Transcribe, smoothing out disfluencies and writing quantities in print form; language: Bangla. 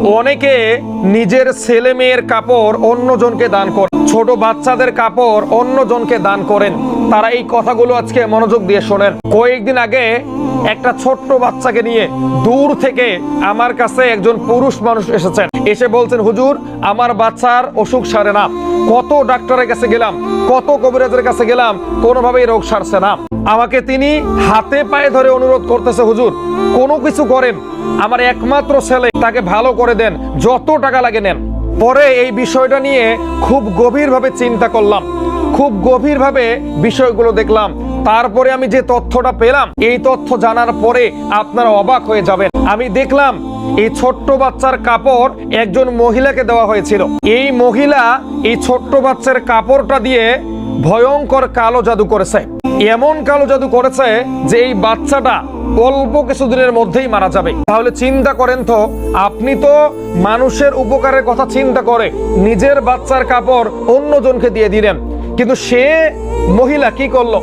অনেকে নিজের ছেলে মেয়ের কাপড় অন্যজনকে দান করে, ছোট বাচ্চাদের কাপড় অন্যজনকে দান করেন। তারা এই কথাগুলো আজকে মনোযোগ দিয়ে শোনেন। কয়েকদিন আগে একটা ছোট্ট বাচ্চাকে নিয়ে দূর থেকে আমার কাছে একজন পুরুষ মানুষ এসেছেন। এসে বলছেন, হুজুর আমার বাচ্চার অসুখ সারে না, কত ডাক্তারের কাছে গেলাম, কত কবিরাজের কাছে গেলাম, কোনোভাবেই রোগ সারছে না। আমাকে তিনি হাতে পায়ে ধরে অনুরোধ করতেছে, হুজুর কোনো কিছু করেন, আমার একমাত্র ছেলে, তাকে ভালো করে দেন, যত টাকা লাগে নেন। পরে এই বিষয়টা নিয়ে খুব গভীরভাবে চিন্তা করলাম, খুব গভীরভাবে বিষয়গুলো দেখলাম। তারপরে আমি যে তথ্যটা পেলাম, এই তথ্য জানার পরে আপনারা অবাক হয়ে যাবেন। আমি দেখলাম এই ছোট্ট বাচ্চার কাপড় একজন মহিলাকে দেওয়া হয়েছিল। এই মহিলা এই ছোট্ট বাচ্চার কাপড়টা দিয়ে ভয়ঙ্কর কালো জাদু করেছে। এমন কালো জাদু করেছে যে এই বাচ্চাটা অল্প কিছুদিনের মধ্যেই মারা যাবে। তাহলে চিন্তা করেন তো, আপনি তো মানুষের উপকারের কথা চিন্তা করে নিজের বাচ্চার কাপড় অন্যজনকে দিয়ে দিলেন, কিন্তু সে মহিলা কি করলো?